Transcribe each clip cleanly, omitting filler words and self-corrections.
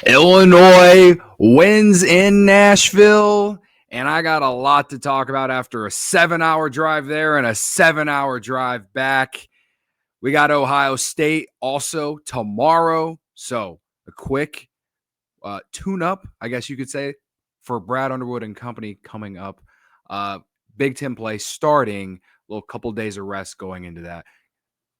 Illinois wins in Nashville, and I got a lot to talk about after a 7-hour drive there and a 7-hour drive back. We got Ohio State also tomorrow, so a quick tune-up, I guess you could say, for Brad Underwood and company coming up. Big Ten play starting, a little couple days of rest going into that.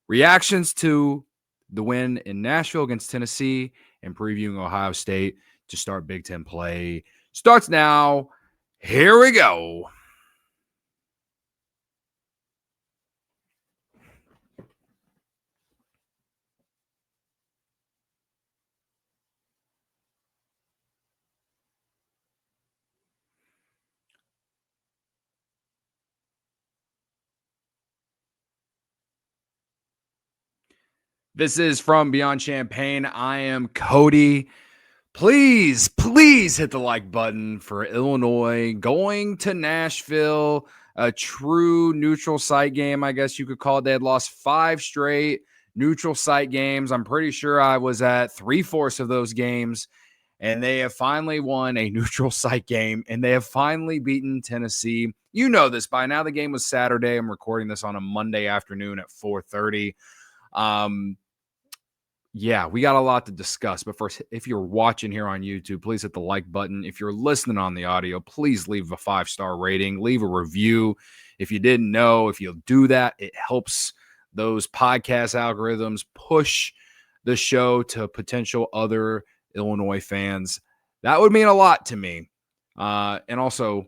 Reactions to the win in Nashville against Tennessee and previewing Ohio State to start Big Ten play starts now. Here we go. This is From Beyond Champaign. I am Cody. Please hit the like button for Illinois going to Nashville, a true neutral site game, I guess you could call it. They had lost 5 straight neutral site games. I'm pretty sure I was at 3/4 of those games, and they have finally won a neutral site game, and they have finally beaten Tennessee. You know this by now. The game was Saturday. I'm recording this on a Monday afternoon at 4:30. Yeah, we got a lot to discuss. But first, if you're watching here on YouTube, please hit the like button. If you're listening on the audio, please leave a 5-star rating, leave a review. If you didn't know, if you'll do that, it helps those podcast algorithms push the show to potential other Illinois fans. That would mean a lot to me. And also,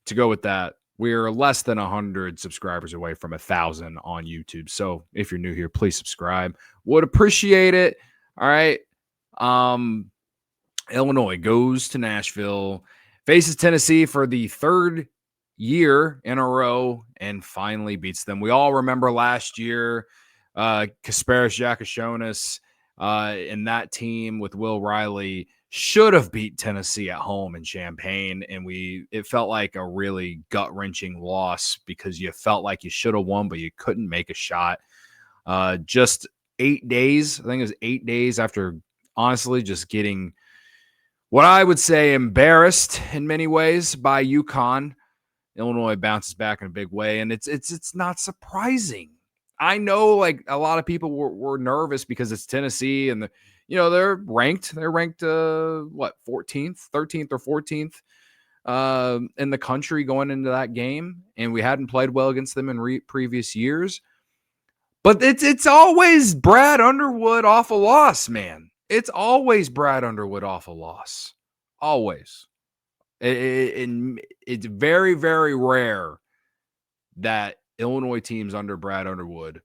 to go with that, we're less than 100 subscribers away from 1,000 on YouTube. So if you're new here, please subscribe. Would appreciate it. All right. Illinois goes to Nashville, faces Tennessee for the 3rd year in a row, and finally beats them. We all remember last year, Kasparis Giakashonis and that team with Will Riley should have beat Tennessee at home in Champaign, and it felt like a really gut-wrenching loss because you felt like you should have won, but you couldn't make a shot. Just 8 days, I think it was 8 days after, honestly, just getting what I would say embarrassed in many ways by UConn. Illinois bounces back in a big way, and it's not surprising. I know, like, a lot of people were nervous because it's Tennessee, and they're ranked. They're ranked 14th, 13th or 14th in the country going into that game, and we hadn't played well against them in previous years. But it's always Brad Underwood off a loss, man. It's always Brad Underwood off a loss. Always. It's very, very rare that Illinois teams under Brad Underwood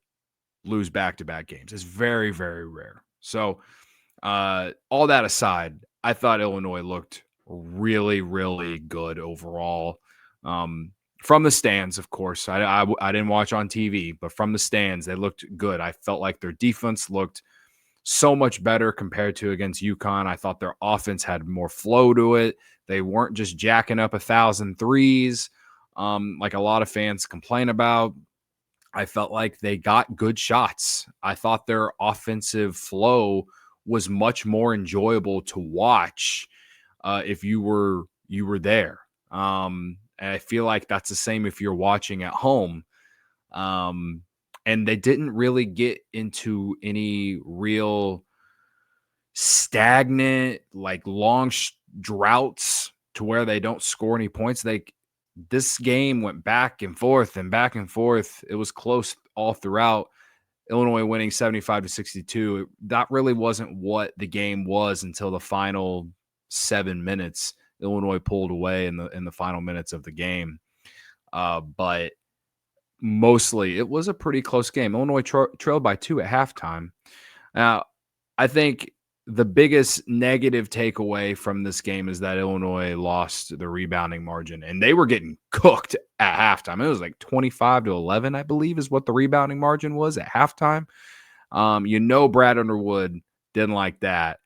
lose back-to-back games. It's very, very rare. So all that aside, I thought Illinois looked really, really good overall. From the stands, of course. I didn't watch on TV, but from the stands, they looked good. I felt like their defense looked so much better compared to against UConn. I thought their offense had more flow to it. They weren't just jacking up 1,000 threes like a lot of fans complain about. I felt like they got good shots. I thought their offensive flow was much more enjoyable to watch if you were there. And I feel like that's the same if you're watching at home. And they didn't really get into any real stagnant, like long droughts to where they don't score any points. This game went back and forth and back and forth. It was close all throughout. Illinois winning 75-62. That really wasn't what the game was until the final 7 minutes. Illinois pulled away in the final minutes of the game. But mostly it was a pretty close game. Illinois trailed by 2 at halftime. Now, I think the biggest negative takeaway from this game is that Illinois lost the rebounding margin, and they were getting cooked at halftime. It was like 25-11, I believe, is what the rebounding margin was at halftime. Brad Underwood didn't like that.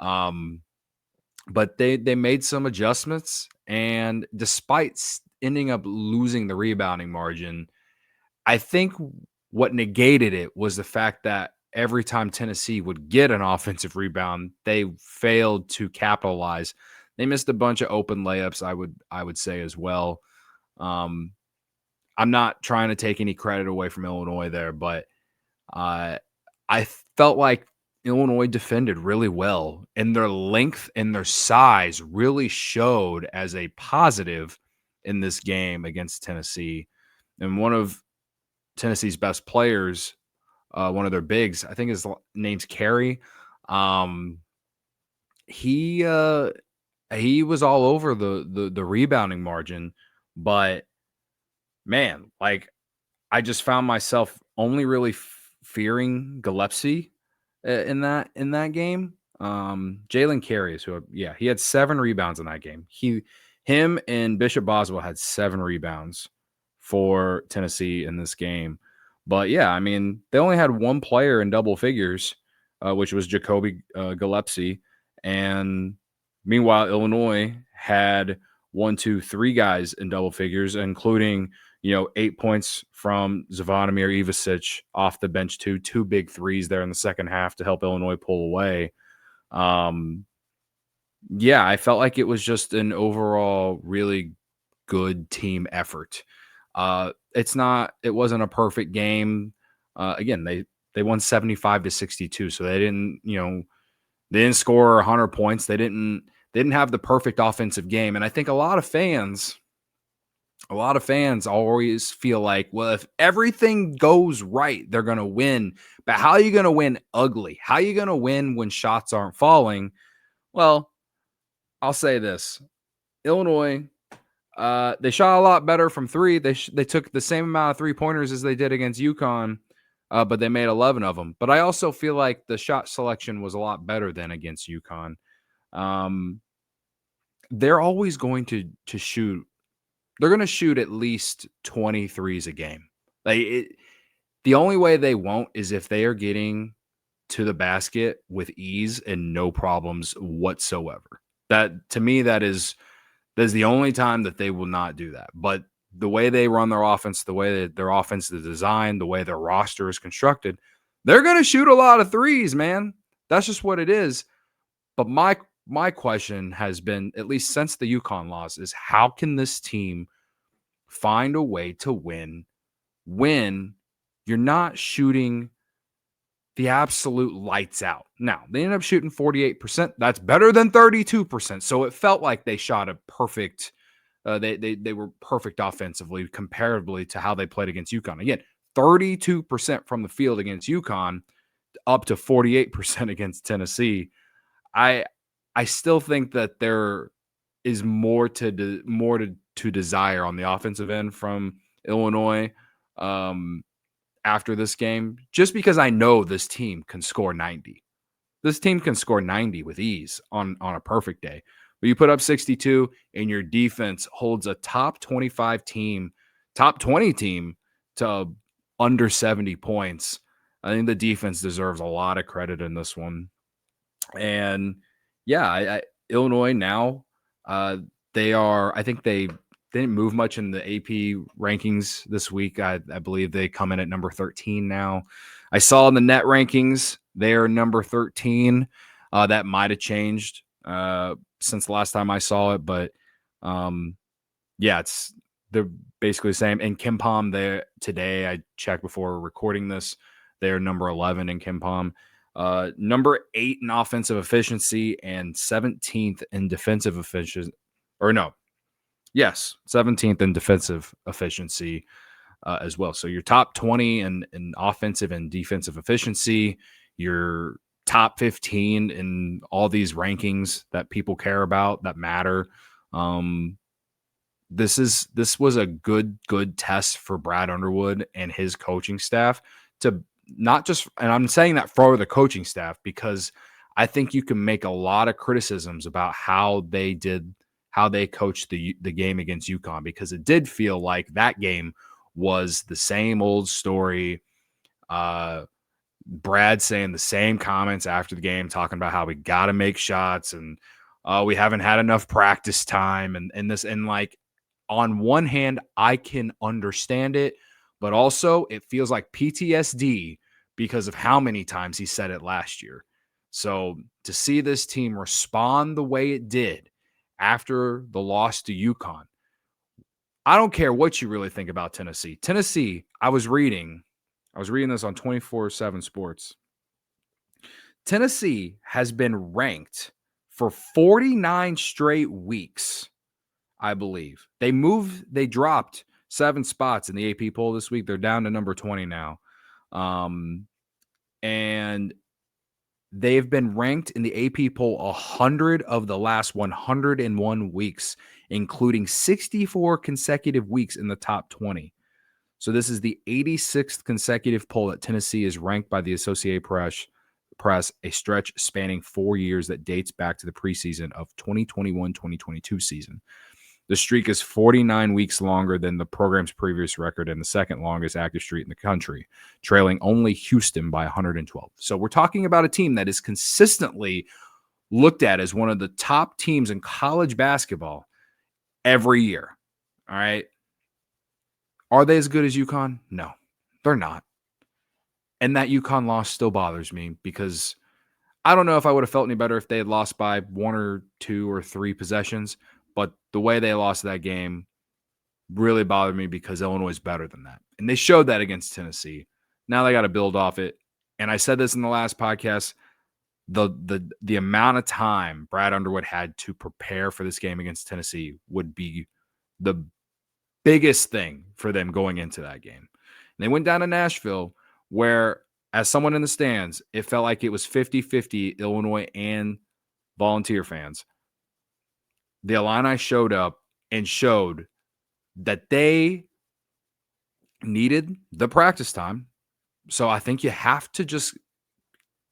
But they made some adjustments, and despite ending up losing the rebounding margin, I think what negated it was the fact that every time Tennessee would get an offensive rebound, they failed to capitalize. They missed a bunch of open layups, I would say as well. I'm not trying to take any credit away from Illinois there, but I felt like Illinois defended really well, and their length and their size really showed as a positive in this game against Tennessee. And one of Tennessee's best players, one of their bigs, I think his name's Carey. He was all over the rebounding margin, but man, like I just found myself only really fearing Gillespie in that game. Jalen Carey is who, he had 7 rebounds in that game. Him and Bishop Boswell had 7 rebounds for Tennessee in this game. But yeah, I mean, they only had one player in double figures, which was Jacoby Gillespie. And meanwhile, Illinois had 1, 2, 3 guys in double figures, including 8 points from Zvonimir Ivisic off the bench, two big threes there in the second half to help Illinois pull away. Yeah, I felt like it was just an overall really good team effort. It wasn't a perfect game. Again, they won 75-62, so they didn't score 100 points. They didn't have the perfect offensive game, and I think a lot of fans always feel like, well, if everything goes right, they're going to win. But how are you going to win ugly? How are you going to win when shots aren't falling? Well, I'll say this. Illinois, they shot a lot better from 3. They took the same amount of 3-pointers as they did against UConn, but they made 11 of them. But I also feel like the shot selection was a lot better than against UConn. They're always going to shoot. They're going to shoot at least 23s a game. The only way they won't is if they are getting to the basket with ease and no problems whatsoever. That, to me, that is the only time that they will not do that. But the way they run their offense, the way that their offense is designed, the way their roster is constructed, they're going to shoot a lot of threes, man. That's just what it is. But my question has been, at least since the UConn loss, is how can this team find a way to win when you're not shooting the absolute lights out? Now, they ended up shooting 48%. That's better than 32%. So it felt like they shot a perfect they were perfect offensively comparatively to how they played against UConn. Again, 32% from the field against UConn, up to 48% against Tennessee. I still think that there is more to desire on the offensive end from Illinois after this game, just because I know this team can score 90. This team can score 90 with ease on a perfect day. But you put up 62 and your defense holds a top 25 team, top 20 team to under 70 points. I think the defense deserves a lot of credit in this one. And yeah, Illinois now, I think they didn't move much in the AP rankings this week. I believe they come in at number 13 now. I saw in the net rankings, they're number 13. That might have changed since the last time I saw it, but yeah, they're basically the same. And KenPom, there today, I checked before recording this, they're number 11 in KenPom. Number 8 in offensive efficiency and 17th in defensive efficiency. Or no, yes, 17th in defensive efficiency as well. So your top 20 in offensive and defensive efficiency, your top 15 in all these rankings that people care about, that matter. This was a good test for Brad Underwood and his coaching staff to not just, and I'm saying that for the coaching staff because I think you can make a lot of criticisms about how they coached the game against UConn, because it did feel like that game was the same old story. Brad saying the same comments after the game, talking about how we got to make shots and we haven't had enough practice time and this, and like, on one hand, I can understand it, but also it feels like PTSD because of how many times he said it last year. So to see this team respond the way it did after the loss to UConn, I don't care what you really think about Tennessee. Tennessee, I was reading this on 24/7 Sports. Tennessee has been ranked for 49 straight weeks, I believe. They dropped 7 spots in the AP poll this week. They're down to number 20 now. And they've been ranked in the AP poll 100 of the last 101 weeks, including 64 consecutive weeks in the top 20. So this is the 86th consecutive poll that Tennessee is ranked by the Associated Press, a stretch spanning 4 years that dates back to the preseason of 2021-2022 season. The streak is 49 weeks longer than the program's previous record and the second longest active streak in the country, trailing only Houston by 112. So we're talking about a team that is consistently looked at as one of the top teams in college basketball every year. All right. Are they as good as UConn? No, they're not. And that UConn loss still bothers me because I don't know if I would have felt any better if they had lost by 1 or 2 or 3 possessions. But the way they lost that game really bothered me because Illinois is better than that. And they showed that against Tennessee. Now they got to build off it. And I said this in the last podcast, the amount of time Brad Underwood had to prepare for this game against Tennessee would be the biggest thing for them going into that game. And they went down to Nashville where, as someone in the stands, it felt like it was 50-50 Illinois and Volunteer fans. The Illini showed up and showed that they needed the practice time. So I think you have to just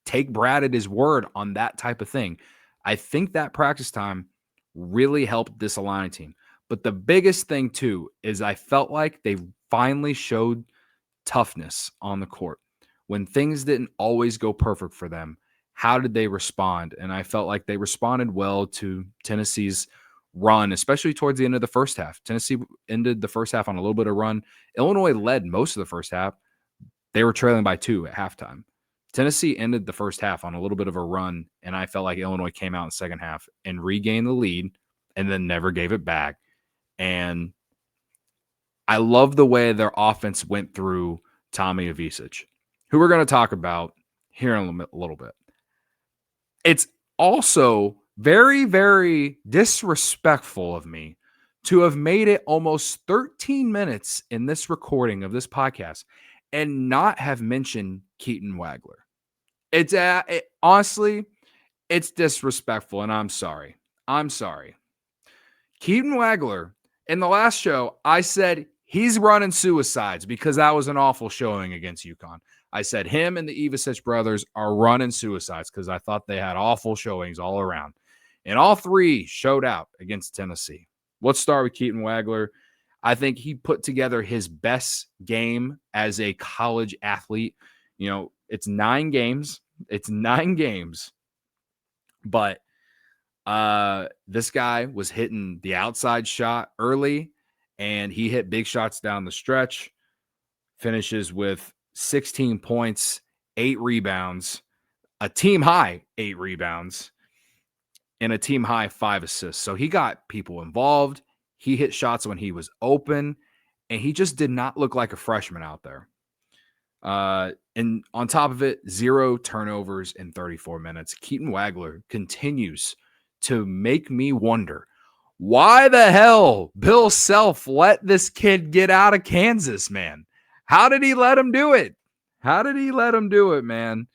take Brad at his word on that type of thing. I think that practice time really helped this Illini team. But the biggest thing, too, is I felt like they finally showed toughness on the court. When things didn't always go perfect for them, how did they respond? And I felt like they responded well to Tennessee's run, especially towards the end of the first half. Tennessee ended the first half on a little bit of run. Illinois led most of the first half. They were trailing by 2 at halftime. Tennessee ended the first half on a little bit of a run, and I felt like Illinois came out in the second half and regained the lead and then never gave it back. And I love the way their offense went through Tommy Ivisic, who we're going to talk about here in a little bit. It's also very, very disrespectful of me to have made it almost 13 minutes in this recording of this podcast and not have mentioned Keaton Wagler. Honestly, it's disrespectful, and I'm sorry. Keaton Wagler, in the last show, I said he's running suicides because that was an awful showing against UConn. I said him and the Ivisic brothers are running suicides because I thought they had awful showings all around. And all 3 showed out against Tennessee. Let's start with Keaton Wagler. I think he put together his best game as a college athlete. You know, it's 9 games. But this guy was hitting the outside shot early, and he hit big shots down the stretch. Finishes with 16 points, 8 rebounds, a team high 8 rebounds, and a team high 5 assists. So he got people involved. He hit shots when he was open, and he just did not look like a freshman out there. And on top of it, 0 turnovers in 34 minutes. Keaton Wagler continues to make me wonder why the hell Bill Self let this kid get out of Kansas, man. How did he let him do it? Man?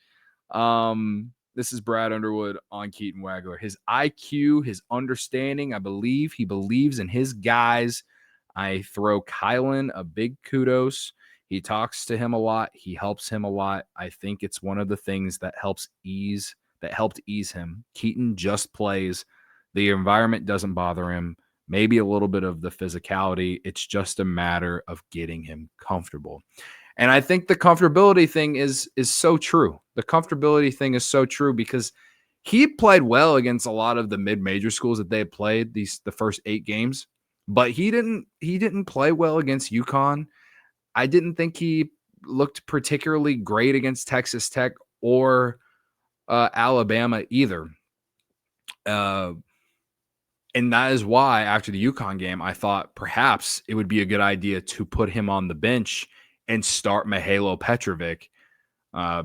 This is Brad Underwood on Keaton Wagler. His IQ, his understanding, I believe he believes in his guys. I throw Kylan a big kudos. He talks to him a lot. He helps him a lot. I think it's one of the things that helped ease him. Keaton just plays. The environment doesn't bother him. Maybe a little bit of the physicality. It's just a matter of getting him comfortable. And I think the comfortability thing is so true. The comfortability thing is so true because he played well against a lot of the mid-major schools that they had played the first 8 games, but he didn't play well against UConn. I didn't think he looked particularly great against Texas Tech or Alabama either. And that is why after the UConn game, I thought perhaps it would be a good idea to put him on the bench and start Mihailo Petrovic,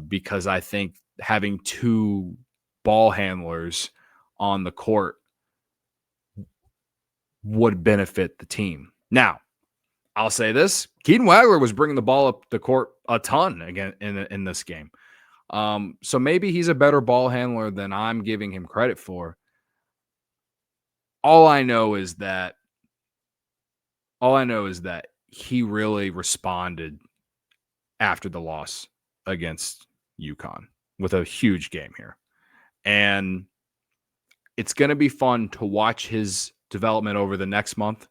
because I think having two ball handlers on the court would benefit the team. Now, I'll say this: Keaton Wagler was bringing the ball up the court a ton again in this game. So maybe he's a better ball handler than I'm giving him credit for. All I know is that he really responded after the loss against UConn with a huge game here. And it's going to be fun to watch his development over the next month,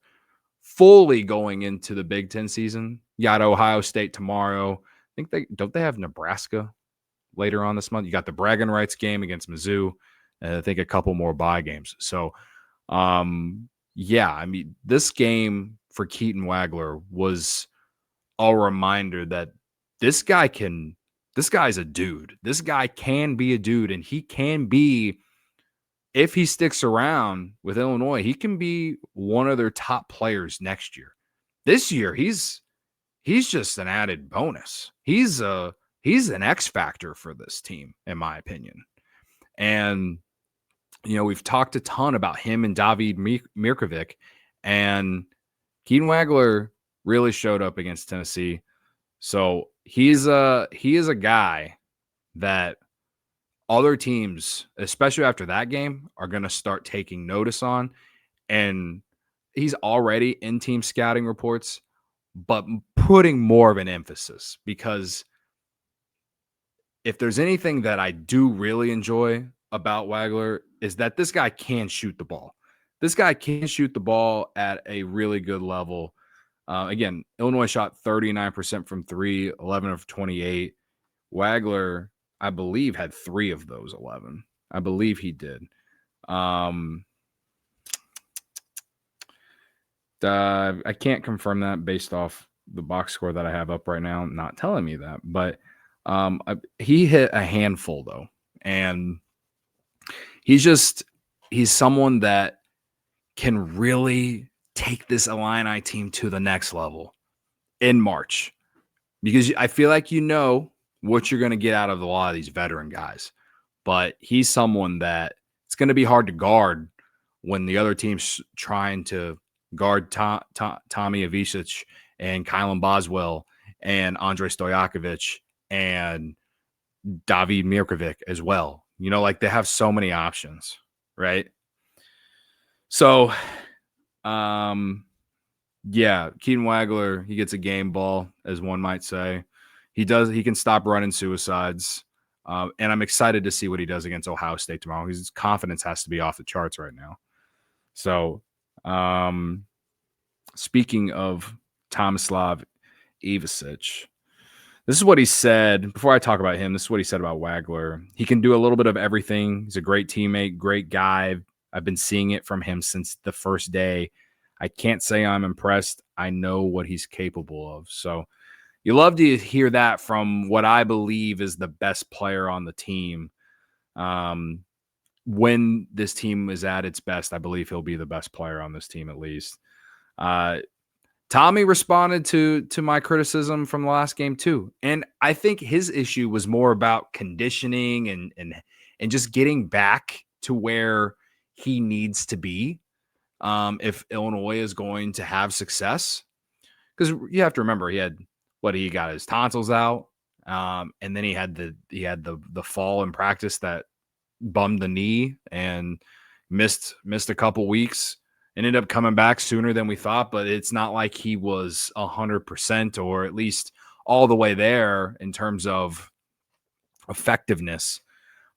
fully going into the Big Ten season. You got Ohio State tomorrow. I think they have Nebraska later on this month. You got the bragging rights game against Mizzou, and I think a couple more bye games. So, yeah, I mean, this game for Keaton Wagler was a reminder that this guy's a dude. This guy can be a dude, and he can be, if he sticks around with Illinois, he can be one of their top players next year. This year, he's just an added bonus. He's an X factor for this team, in my opinion. And, you know, we've talked a ton about him and David Mirkovic, and Keaton Wagler really showed up against Tennessee. So he is a guy that other teams, especially after that game, are going to start taking notice on. And he's already in team scouting reports, but putting more of an emphasis, because if there's anything that I do really enjoy about Wagler is that this guy can shoot the ball. This guy can shoot the ball at a really good level. Again, Illinois shot 39% from 3, 11 of 28. Wagler, I believe, had 3 of those 11. I believe he did. I can't confirm that based off the box score that I have up right now, not telling me that. But he hit a handful, though. And he's someone that can really take this Illini team to the next level in March, because I feel like you know what you're going to get out of a lot of these veteran guys. But he's someone that it's going to be hard to guard when the other team's trying to guard Tommy Ivisic and Kylan Boswell and Andrei Stojakovic and David Mirkovic as well. You know, like, they have so many options, right? So, yeah, Keaton Wagler, he gets a game ball, as one might say. He can stop running suicides. And I'm excited to see what he does against Ohio State tomorrow. His confidence has to be off the charts right now. So, speaking of Tomislav Ivisic, this is what he said. Before I talk about him, this is what he said about Wagler. He can do a little bit of everything. He's a great teammate, great guy. I've been seeing it from him since the first day. I can't say I'm impressed. I know what he's capable of. So you love to hear that from what I believe is the best player on the team. When this team is at its best, I believe he'll be the best player on this team, at least. Tommy responded to my criticism from the last game too. And I think his issue was more about conditioning and just getting back to where he needs to be if Illinois is going to have success. Because you have to remember, he got his tonsils out, and then he had the fall in practice that bummed the knee and missed a couple weeks. Ended up coming back sooner than we thought, but it's not like he was 100% or at least all the way there in terms of effectiveness.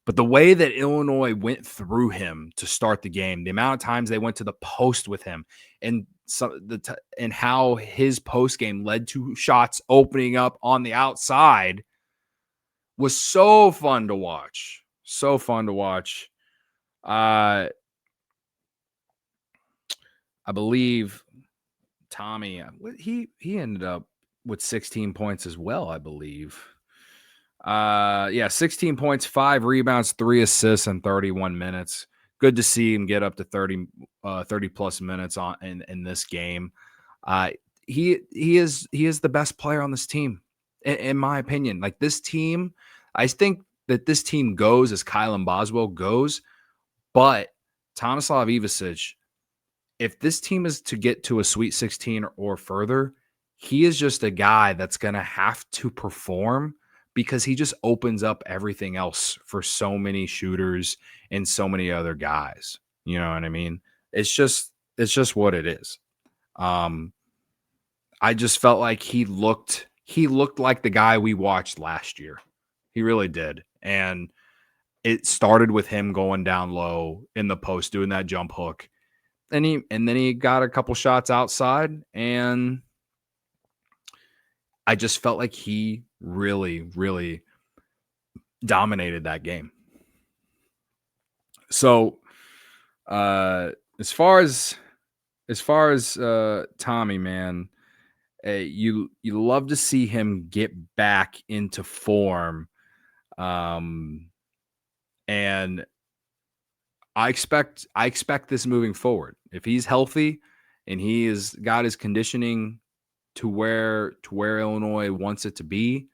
But the way that Illinois went through him to start the game, the amount of times they went to the post with him, and and how his post game led to shots opening up on the outside was so fun to watch. So fun to watch. I believe Tommy, he ended up with 16 points as well, I believe. 16 points, 5 rebounds, 3 assists in 31 minutes. Good to see him get up to 30 plus minutes in this game. He is the best player on this team, in my opinion. Like, this team, I think that this team goes as Kylan Boswell goes, but Tomislav Ivisic, if this team is to get to a Sweet 16 or further, he is just a guy that's going to have to perform, because he just opens up everything else for so many shooters and so many other guys. You know what I mean? It's just what it is. I just felt like he looked like the guy we watched last year. He really did. And it started with him going down low in the post, doing that jump hook. And then he got a couple shots outside, and I just felt like he really, really dominated that game. So, as far as Tommy, man, you love to see him get back into form, and I expect this moving forward. If he's healthy and he has got his conditioning to where Illinois wants it to be,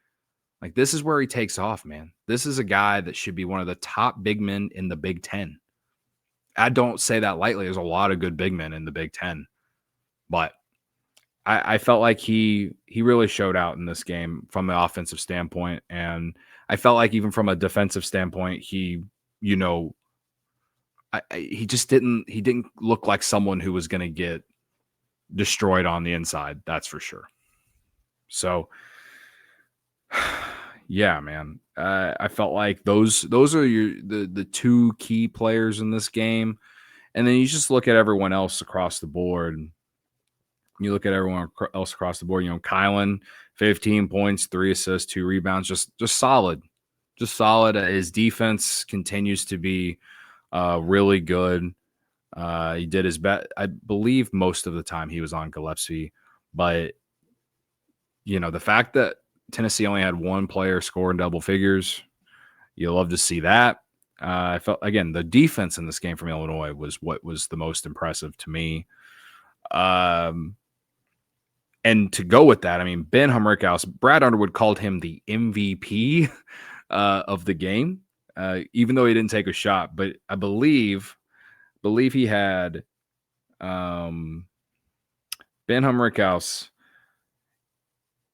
like, this is where he takes off, man. This is a guy that should be one of the top big men in the Big Ten. I don't say that lightly. There's a lot of good big men in the Big Ten, but I felt like he really showed out in this game from the offensive standpoint, and I felt like even from a defensive standpoint, he just didn't look like someone who was going to get destroyed on the inside. That's for sure. So, yeah, man, I felt like those are the two key players in this game, and then you just look at everyone else across the board. You look at everyone else across the board. Kylan, 15 points, 3 assists, 2 rebounds, just solid, His defense continues to be really good. He did his best. I believe most of the time he was on Gillespie, but the fact that Tennessee only had one player score in double figures, you love to see that. I felt, again, the defense in this game from Illinois was what was the most impressive to me. And to go with that, I mean, Ben Hummerkaus, Brad Underwood called him the MVP of the game, even though he didn't take a shot. But I believe he had Ben Hummerkaus.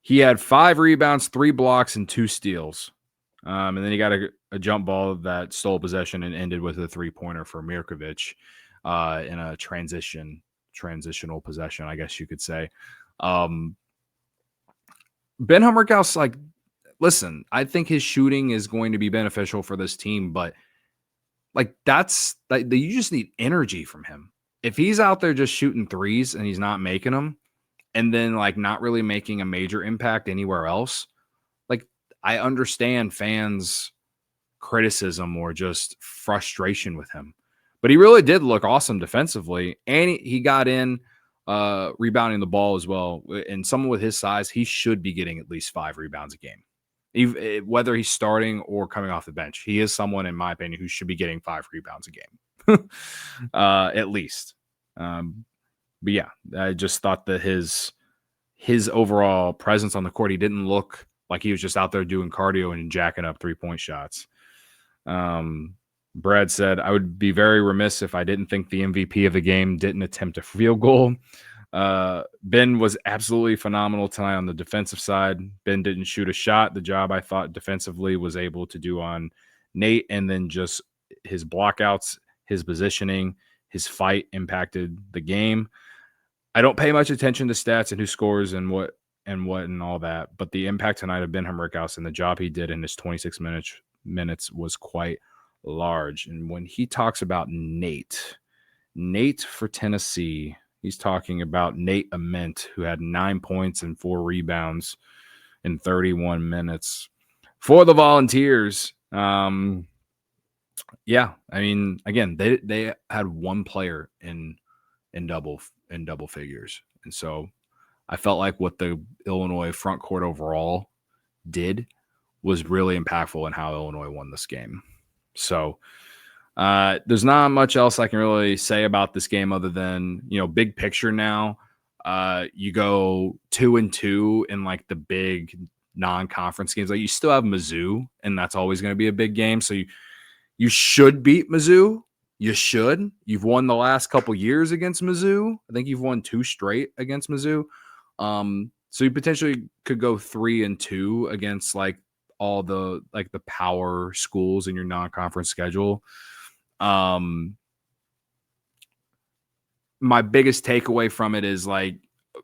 He had 5 rebounds, 3 blocks, and 2 steals. And then he got a jump ball that stole possession and ended with a 3-pointer for Mirkovic in a transitional possession, I guess you could say. Ben Hummerkaus, like, listen, I think his shooting is going to be beneficial for this team, but like, that's like, you just need energy from him. If he's out there just shooting threes and he's not making them, and then like not really making a major impact anywhere else, like, I understand fans' criticism or just frustration with him, but he really did look awesome defensively, and he got in rebounding the ball as well. And someone with his size, he should be getting at least 5 rebounds a game, whether he's starting or coming off the bench. He is someone, in my opinion, who should be getting 5 rebounds a game, at least. But yeah, I just thought that his overall presence on the court, he didn't look like he was just out there doing cardio and jacking up 3-point shots. Brad said, I would be very remiss if I didn't think the MVP of the game didn't attempt a field goal. Ben was absolutely phenomenal tonight on the defensive side. Ben didn't shoot a shot. The job I thought defensively was able to do on Nate, and then just his blockouts, his positioning, his fight impacted the game. I don't pay much attention to stats and who scores and what and all that, but the impact tonight of Ben Hummerkaus and the job he did in his 26 minutes was quite large. And when he talks about Nate for Tennessee, he's talking about Nate Ament, who had 9 points and 4 rebounds in 31 minutes for the Volunteers. Yeah, I mean, again, they had one player in double figures, and so I felt like what the Illinois front court overall did was really impactful in how Illinois won this game. So there's not much else I can really say about this game other than, big picture now. You go 2-2 in like the big non-conference games. Like you still have Mizzou, and that's always going to be a big game. So you should beat Mizzou. You should. You've won the last couple years against Mizzou. I think you've won 2 straight against Mizzou. So you potentially could go 3-2 against like all the power schools in your non-conference schedule. My biggest takeaway from it is like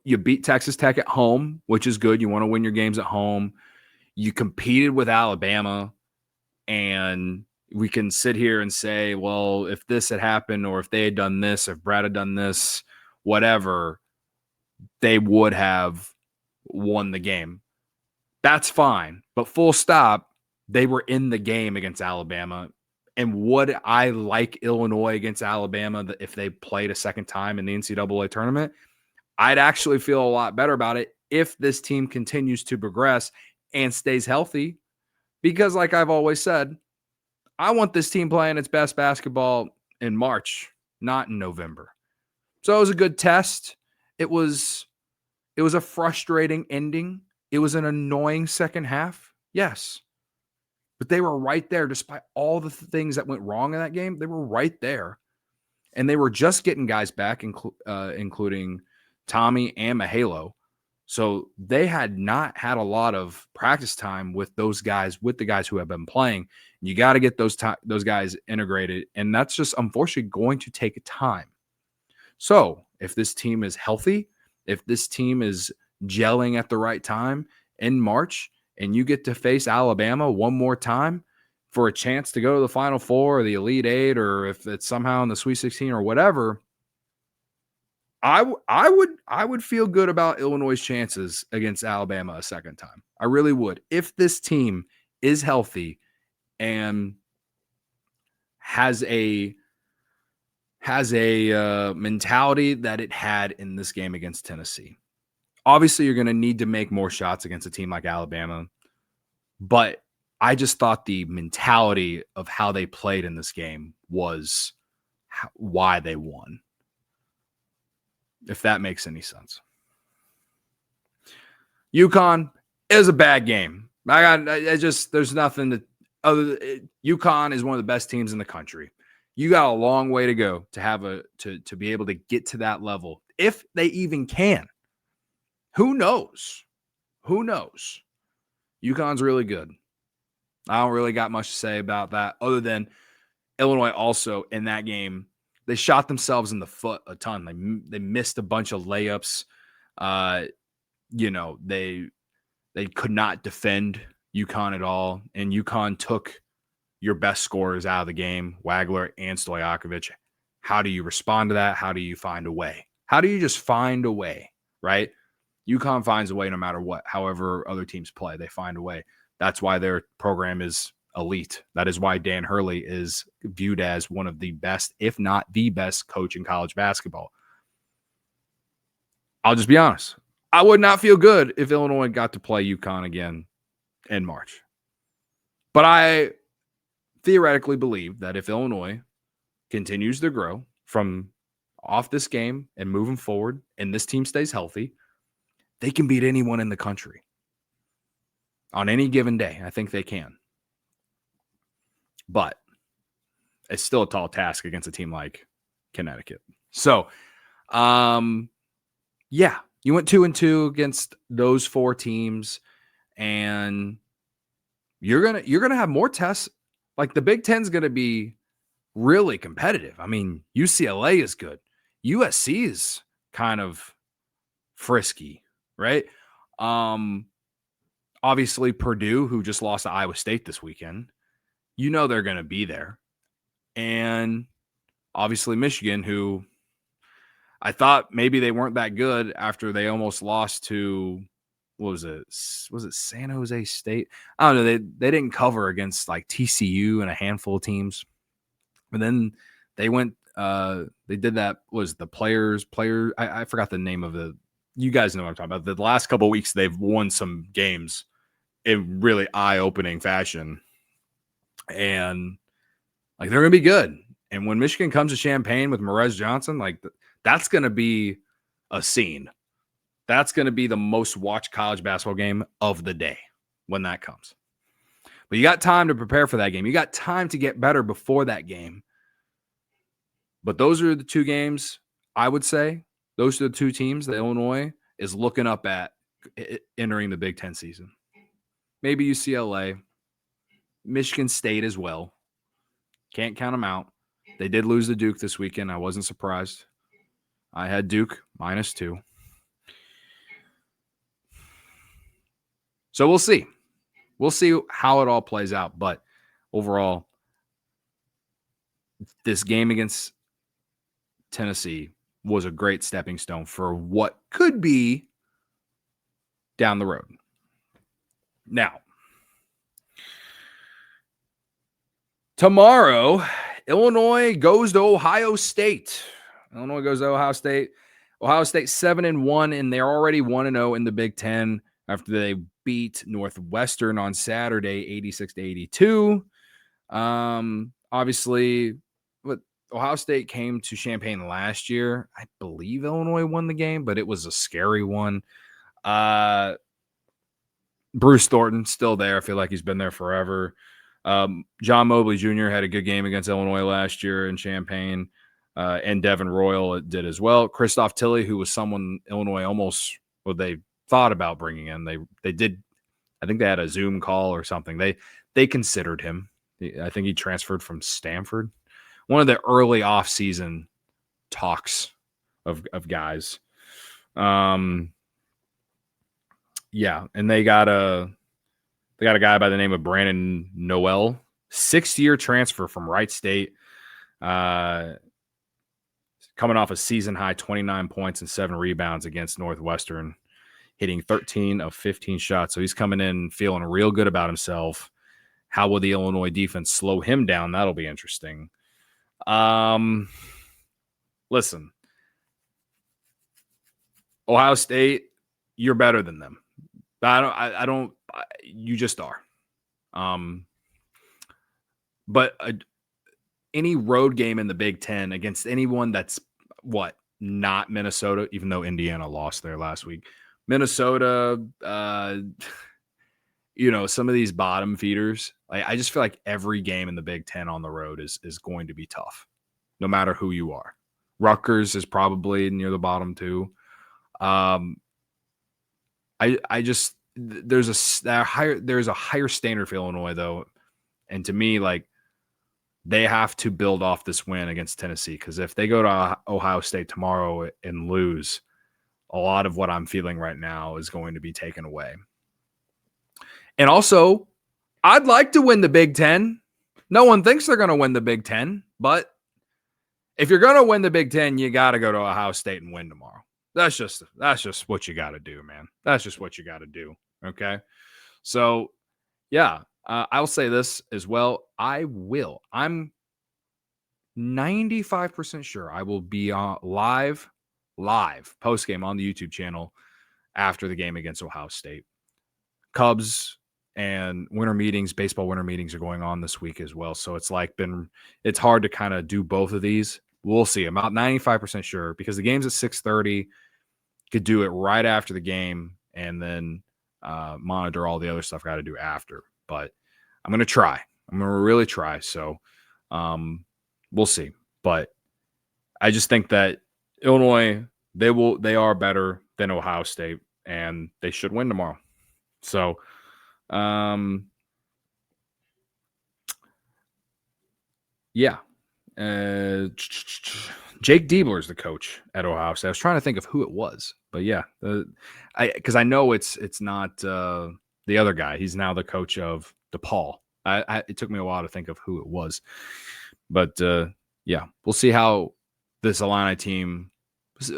you beat Texas Tech at home, which is good. You want to win your games at home. You competed with Alabama, and we can sit here and say, well, if this had happened or if they had done this, if Brad had done this, whatever, they would have won the game. That's fine. But full stop, they were in the game against Alabama. And would I like Illinois against Alabama if they played a second time in the NCAA tournament? I'd actually feel a lot better about it if this team continues to progress and stays healthy. Because like I've always said, I want this team playing its best basketball in March, not in November. So it was a good test. It was a frustrating ending. It was an annoying second half. Yes. But they were right there despite all the things that went wrong in that game. They were right there. And they were just getting guys back, including Tommy and Mahalo. So they had not had a lot of practice time with those guys, with the guys who have been playing. You got to get those guys integrated. And that's just unfortunately going to take time. So if this team is healthy, if this team is gelling at the right time in March, and you get to face Alabama one more time for a chance to go to the Final Four or the Elite Eight, or if it's somehow in the Sweet 16 or whatever, I would feel good about Illinois' chances against Alabama a second time. I really would. If this team is healthy and has a mentality that it had in this game against Tennessee. Obviously, you're going to need to make more shots against a team like Alabama, but I just thought the mentality of how they played in this game was why they won, if that makes any sense. UConn is a bad game. There's nothing that UConn is one of the best teams in the country. You got a long way to go to be able to get to that level, if they even can. Who knows? UConn's really good. I don't really got much to say about that other than Illinois also in that game, they shot themselves in the foot a ton. They missed a bunch of layups. They could not defend UConn at all, and UConn took your best scorers out of the game, Wagler and Stojakovic. How do you respond to that? How do you find a way? How do you just find a way, right? UConn finds a way no matter what. However other teams play, they find a way. That's why their program is elite. That is why Dan Hurley is viewed as one of the best, if not the best coach in college basketball. I'll just be honest. I would not feel good if Illinois got to play UConn again in March. But I theoretically believe that if Illinois continues to grow from off this game and moving forward, and this team stays healthy, they can beat anyone in the country on any given day. I think they can. But it's still a tall task against a team like Connecticut. So, you went 2-2 against those 4 teams, and you're gonna have more tests. Like the Big Ten's gonna be really competitive. I mean, UCLA is good. USC is kind of frisky, right? Obviously Purdue, who just lost to Iowa State this weekend, they're going to be there. And obviously Michigan, who I thought maybe they weren't that good after they almost lost to, what was it? Was it San Jose State? I don't know. They didn't cover against like TCU and a handful of teams. But then they went, they did that, was the player. I forgot the name of the you guys know what I'm talking about. The last couple of weeks, they've won some games in really eye-opening fashion. And like they're going to be good. And when Michigan comes to Champaign with Morez Johnson, like that's going to be a scene. That's going to be the most watched college basketball game of the day when that comes. But you got time to prepare for that game. You got time to get better before that game. But those are the two games, I would say. Those are the two teams that Illinois is looking up at entering the Big Ten season. Maybe UCLA, Michigan State as well. Can't count them out. They did lose to Duke this weekend. I wasn't surprised. I had Duke -2. So we'll see. We'll see how it all plays out. But overall, this game against Tennessee was a great stepping stone for what could be down the road. Now, tomorrow, Illinois goes to Ohio State. Illinois goes to Ohio State. Ohio State 7-1, and they're already 1-0 in the Big Ten after they beat Northwestern on Saturday, 86-82. Obviously, but Ohio State came to Champaign last year. I believe Illinois won the game, but it was a scary one. Bruce Thornton still there. I feel like he's been there forever. John Mobley Jr. had a good game against Illinois last year in Champaign, and Devin Royal did as well. Christoph Tilley, who was someone Illinois almost, well, they thought about bringing in. They did. I think they had a Zoom call or something. They considered him. I think he transferred from Stanford. One of the early off-season talks of guys. Yeah, and they got a guy by the name of Brandon Noel, 6-year transfer from Wright State, coming off a season-high 29 points and 7 rebounds against Northwestern, hitting 13 of 15 shots. So he's coming in feeling real good about himself. How will the Illinois defense slow him down? That'll be interesting. Listen, Ohio State, you're better than them. You just are. But any road game in the Big Ten against anyone that's not Minnesota, even though Indiana lost there last week. Minnesota, some of these bottom feeders. I just feel like every game in the Big Ten on the road is going to be tough, no matter who you are. Rutgers is probably near the bottom too. There's a higher standard for Illinois though, and to me, like they have to build off this win against Tennessee, because if they go to Ohio State tomorrow and lose, a lot of what I'm feeling right now is going to be taken away. And also, I'd like to win the Big Ten. No one thinks they're going to win the Big Ten, but if you're going to win the Big Ten, you got to go to Ohio State and win tomorrow. That's just what you got to do, man. That's just what you got to do. Okay. So yeah, I'll say this as well. I'm 95% sure I will be on live post game on the YouTube channel after the game against Ohio State. Cubs and baseball winter meetings are going on this week as well. So it's it's hard to kind of do both of these. We'll see. I'm about 95% sure because the game's at 6:30. Could do it right after the game and then monitor all the other stuff I got to do after. But I'm going to try. I'm going to really try. So we'll see. But I just think that Illinois, they are better than Ohio State, and they should win tomorrow. So yeah. Jake Diebler is the coach at Ohio State. I was trying to think of who it was, but yeah, because I know it's not the other guy. He's now the coach of DePaul. It took me a while to think of who it was, but yeah, we'll see how this Illini team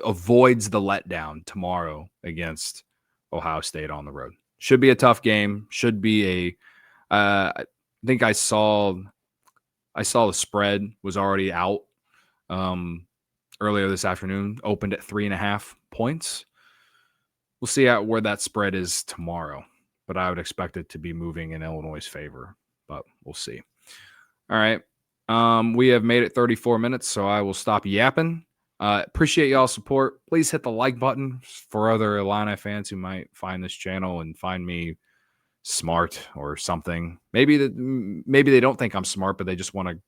avoids the letdown tomorrow against Ohio State on the road. Should be a tough game. Should be I think I saw the spread was already out earlier this afternoon, opened at 3.5 points. we'll see where that spread is tomorrow. But I would expect it to be moving in Illinois' favor. But we'll see. All right. We have made it 34 minutes, so I will stop yapping. Appreciate y'all's support. Please hit the like button for other Illini fans who might find this channel and find me smart or something. Maybe they don't think I'm smart, but they just want to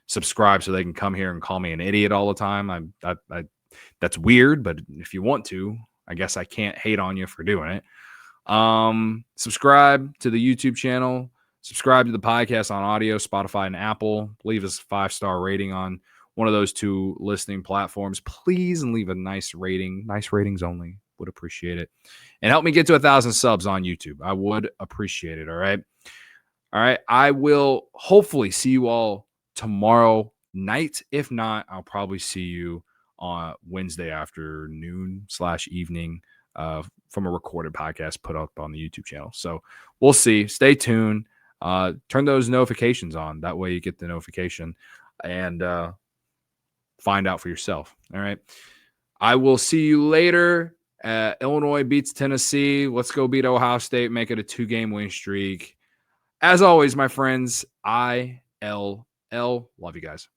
subscribe so they can come here and call me an idiot all the time. That's weird, but if you want to, I guess I can't hate on you for doing it. Subscribe to the YouTube channel. Subscribe to the podcast on audio, Spotify, and Apple. Leave us a 5-star rating on one of those two listening platforms, please, and leave a nice rating. Nice ratings only. Would appreciate it. And help me get to 1,000 subs on YouTube. I would appreciate it. All right. All right. I will hopefully see you all tomorrow night. If not, I'll probably see you on Wednesday afternoon/evening from a recorded podcast put up on the YouTube channel. So we'll see. Stay tuned. Turn those notifications on. That way you get the notification and find out for yourself. All right. I will see you later. Illinois beats Tennessee. Let's go beat Ohio State. Make it a 2-game win streak. As always, my friends, ILL. Love you guys.